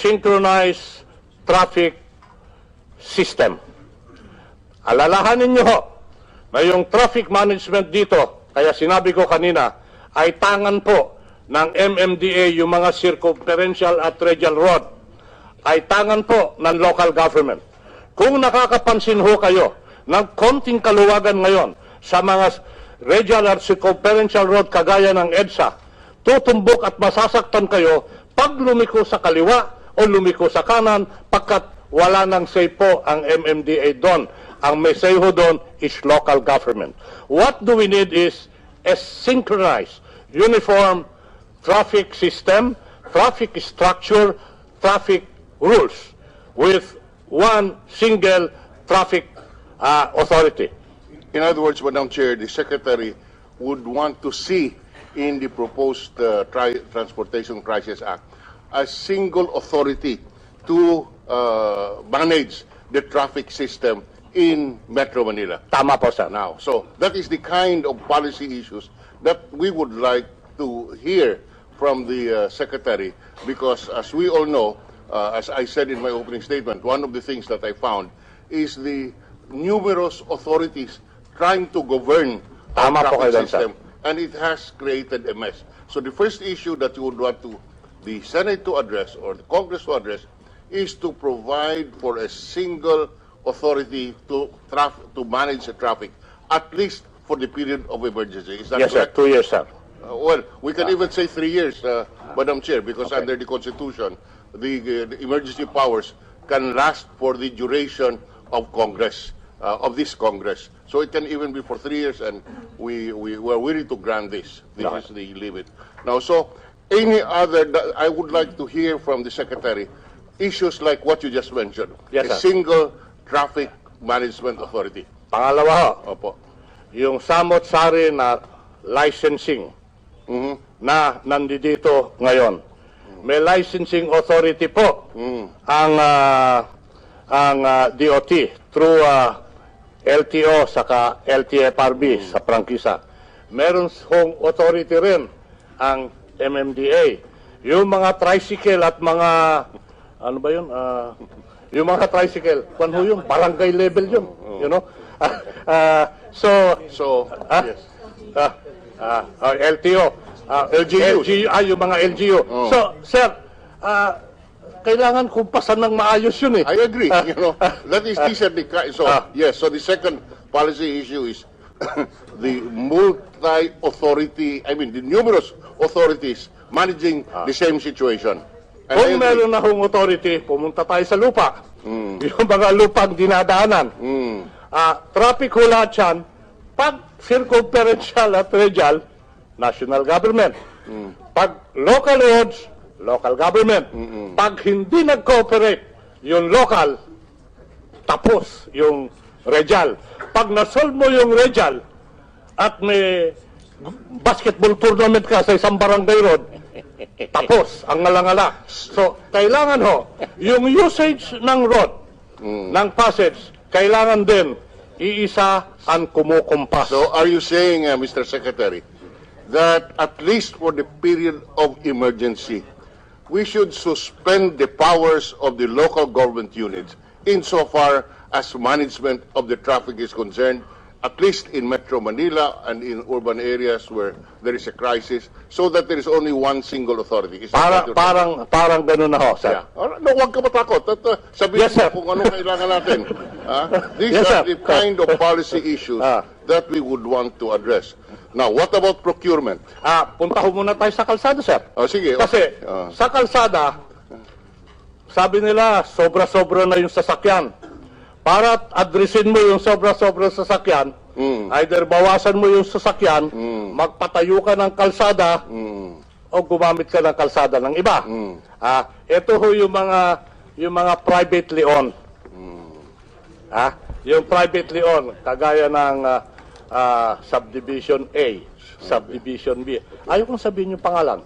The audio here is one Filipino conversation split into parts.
synchronized traffic system. Alalahanin nyo ho, na yung traffic management dito, kaya sinabi ko kanina, ay tangan po ng MMDA yung mga circumferential at radial road, ay tangan po ng local government. Kung nakakapansin ho kayo ng konting kaluwagan ngayon sa mga radial at circumferential road kagaya ng EDSA, tutumbok at masasaktan kayo pag lumiko sa kaliwa o lumiko sa kanan pagkat wala nang say po ang MMDA doon. Ang may say ho doon is local government. What do we need is a synchronized, uniform traffic system, traffic structure, traffic rules with one single traffic authority. In other words, Madam Chair, the Secretary would want to see in the proposed Transportation Crisis Act a single authority to manage the traffic system in Metro Manila. Tama po, sir. Now, so that is the kind of policy issues that we would like to hear from the Secretary, because as we all know, as I said in my opening statement, one of the things that I found is the numerous authorities trying to govern our traffic system, and it has created a mess. So the first issue that you would want the Senate to address, or the Congress to address, is to provide for a single authority to manage the traffic, at least for the period of emergency. Is that yes, correct? Sir. 2 years, sir. Well, we can even say 3 years, Madam Chair, because under the Constitution, the emergency powers can last for the duration of Congress, of this Congress. So it can even be for 3 years, and we were willing to grant this. This is the limit. Now, so any other, I would like to hear from the Secretary issues like what you just mentioned, yes, a single traffic management authority. Pangalawa ho, Opo. yung samot-sari na licensing na nandito ngayon. May licensing authority po ang DOT through LTO saka LTFRB sa prangkisa. Meron hong authority rin ang MMDA. Yung mga tricycle at mga ano ba yun? Yung mga tricycle, kung ho yung barangay level yun, you know? Yes. LTO, LGUs. yung mga LGU. So, sir, kailangan kumpasan ng maayos yun eh. I agree. You know, these are the so yes. So the second policy issue is the multi-authority. I mean, the numerous authorities managing the same situation. And kung meron na hong authority, pumunta tayo sa lupa. Yung mga lupang dinadaanan. Traffic ho lahat yan, pag circumferential at radial, national government. Pag local roads, local government. Pag hindi nag-cooperate yung local, tapos yung radial. Pag nasolve mo yung radial at may basketball tournament ka sa isang barangay road, tapos ang ngalangala. So, kailangan ho, yung usage ng road, ng passage, kailangan din iisa ang kumukumpas. So are you saying, Mr. Secretary, that at least for the period of emergency, we should suspend the powers of the local government units insofar as management of the traffic is concerned, at least in Metro Manila and in urban areas where there is a crisis, so that there is only one single authority? Is that Parang ganun na ho, sir. Yeah. No, huwag ka matakot. Sabihin Yes, mo sir. kung anong kailangan natin. These Yes, are sir. the kind of policy issues that we would want to address. Now, what about procurement? Punta ho muna tayo sa kalsada, sir. Sige. Kasi sa kalsada, sabi nila, sobra-sobra na yung sasakyan. Para addressin mo yung sobra-sobra sasakyan, either bawasan mo yung sasakyan, magpatayo ka ng kalsada, o gumamit ka ng kalsada ng iba. Ito ho yung mga privately owned. Yung privately owned, kagaya ng subdivision A, subdivision B. Ayaw kong sabihin yung pangalan.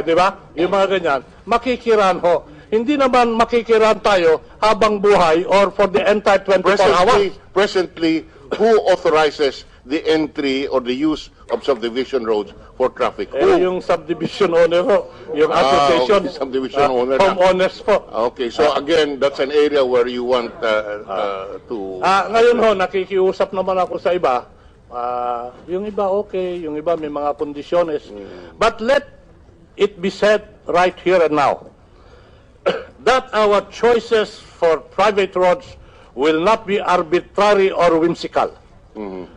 Di ba? Yung mga ganyan, makikiran ho. Hindi naman makikiran tayo habang buhay or for the entire 24 hours. Presently, who authorizes the entry or the use of subdivision roads for traffic. Yung subdivision owner ho, yung association, okay, subdivision owner na. homeowners po. Okay, so again, that's an area where you want to... Ngayon ho, nakikiusap naman ako sa iba. Yung iba okay, yung iba may mga kondisyones. But let it be said right here and now that our choices for private roads will not be arbitrary or whimsical.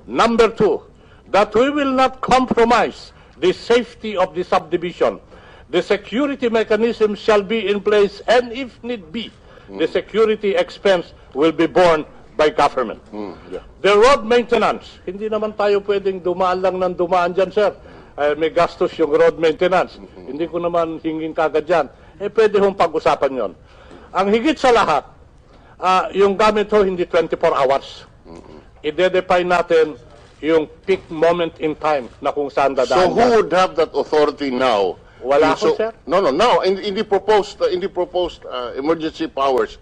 Number two, that we will not compromise the safety of the subdivision. The security mechanism shall be in place, and if need be, the security expense will be borne by government. The road maintenance, hindi naman tayo pwedeng dumaan lang ng dumaan dyan, sir. May gastos yung road maintenance. Hindi ko naman hingin kagad dyan. Pwede hong pag-usapan yon. Ang higit sa lahat, yung gamit ho, hindi 24 hours. I-define natin yung peak moment in time na kung saan dadaan. So who would have that authority now? Wala ko, sir. No. Now, in the proposed emergency powers,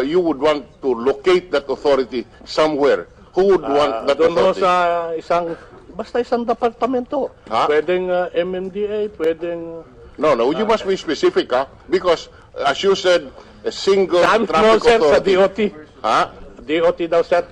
you would want to locate that authority somewhere. Who would want that Doon ho authority? sa basta isang departamento. Pwedeng MMDA, pwedeng... No, you must be specific, because as you said, a single Saan traffic sir, sa authority. DOT. DOT daw, sir.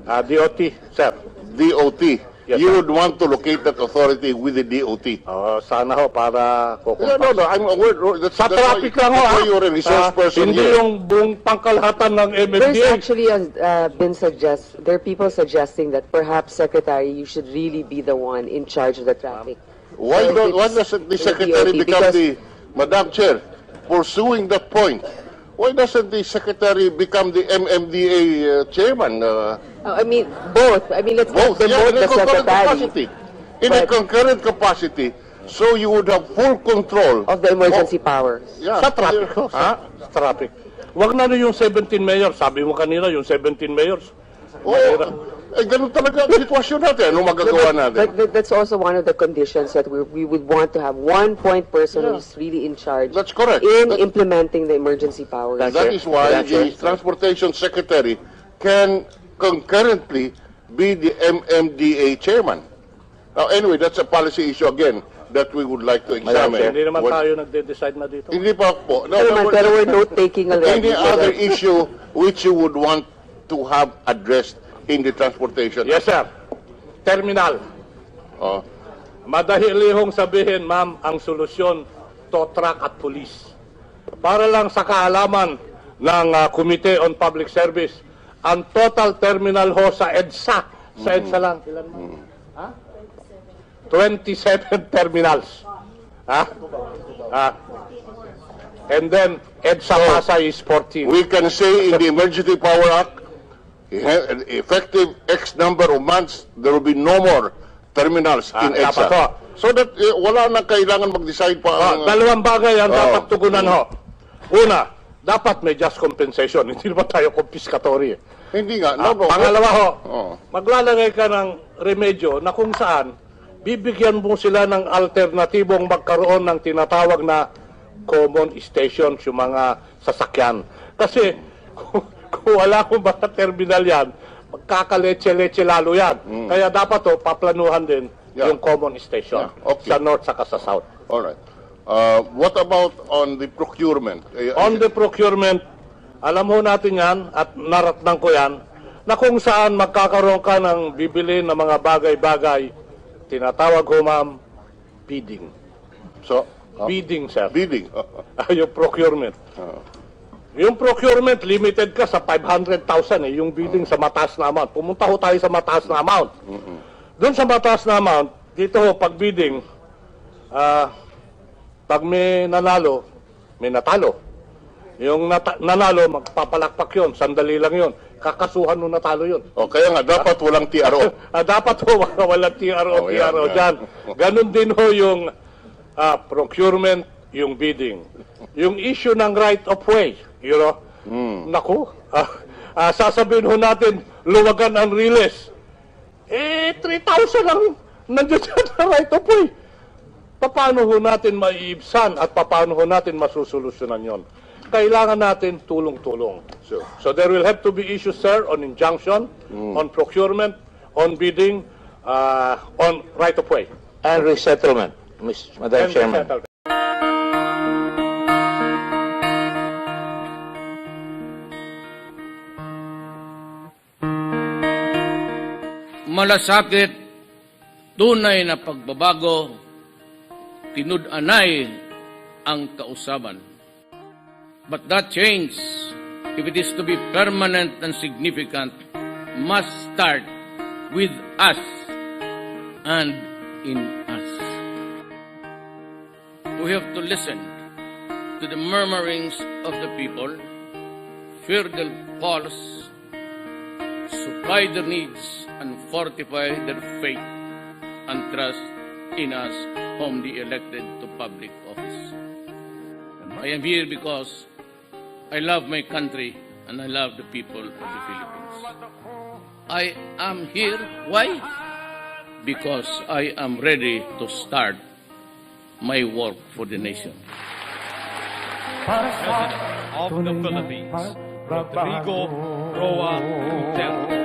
DOT, sir. DOT. Yes, You sir. would want to locate that authority with the DOT. Sana ho, para kukumpas. No, I'm aware. Sa traffic lang ho, that's why you're a resource person hindi here. yung buong pangkalahatan ng There's MMDA. actually there are people suggesting that perhaps, Secretary, you should really be the one in charge of the traffic. Why doesn't the Secretary become Madam Chair, pursuing that point, why doesn't the Secretary become the MMDA chairman? I mean, both. I mean, let's Both, demote in a the concurrent Secretary capacity. In a concurrent capacity, so you would have full control of the emergency powers. Yeah. Sa traffic ho, sa traffic. Wag na yung 17 mayors. Sabi mo kanina, yung 17 mayors. Ganun talaga ang sitwasyon natin. Ano magagawa natin? But that's also one of the conditions that we would want to have one point person who's really in charge. That's correct. In implementing the emergency powers. That is why the Transportation Secretary can concurrently be the MMDA chairman. Now, anyway, that's a policy issue again that we would like to examine. Hindi naman tayo nagde-decide na dito. Hindi pa po. No, Pero we're note-taking any already. other issue which you would want to have addressed in the transportation? Yes, sir. Terminal. Madahilihong sabihin, ma'am, ang solusyon, tow truck at police. Para lang sa kaalaman ng Committee on Public Service, ang total terminal ho sa EDSA, sa EDSA lang, ilan ma'am? 27 terminals. And then, EDSA Pasay is 14. We can say in the Emergency Power Act, effective X number of months, there will be no more terminals in dapat ho. EDSA. So that wala na kailangan mag-decide pa ang... Dalawang bagay ang dapat tugunan ho. Una, dapat may just compensation. Hindi naman tayo confiscatory. Hindi nga. Pangalawa ho, maglalagay ka ng remedyo na kung saan bibigyan mo sila ng alternatibong magkaroon ng tinatawag na common stations, yung mga sasakyan. Kasi kung wala kong basta terminal yan, magkakaletse-letse lalo yan. Kaya dapat paplanuhan din yung common station sa north saka sa south. Alright. What about on the procurement? On the procurement, alam mo natin yan at naratnang ko yan, na kung saan magkakaroon ka ng bibili ng mga bagay-bagay, tinatawag ko ma'am, bidding. So, Bidding, sir. bidding. Yung procurement. Yung procurement, limited ka sa 500,000 yung bidding sa mataas na amount. Pumunta ho tayo sa mataas na amount. Doon sa mataas na amount, dito ho, pag bidding, pag may nanalo, may natalo. Yung nanalo, magpapalakpak yun. Sandali lang yun. Kakasuhan nung natalo yun. Kaya nga, dapat walang TRO. Dapat ho, walang TRO dyan. Ganon din ho yung procurement, yung bidding. Yung issue ng right of way, you know, naku, sasabihin ho natin, luwagan ang riles. 3,000 lang nandiyan na right of way. Paano ho natin maiibsan at paano ho natin masusolusyonan yon? Kailangan natin tulong-tulong. So there will have to be issues, sir, on injunction, on procurement, on bidding, on right of way. And resettlement, Madam And Chairman. resettlement. Malasakit, tunay na pagbabago, tinud-anay ang kausaban. But that change, if it is to be permanent and significant, must start with us and in us. We have to listen to the murmurings of the people, fear their pulse, supply their needs, and fortify their faith and trust in us whom they elected to public office. I am here because I love my country and I love the people of the Philippines. I am here, why? Because I am ready to start my work for the nation. President of the Philippines, Rodrigo Roa Duterte.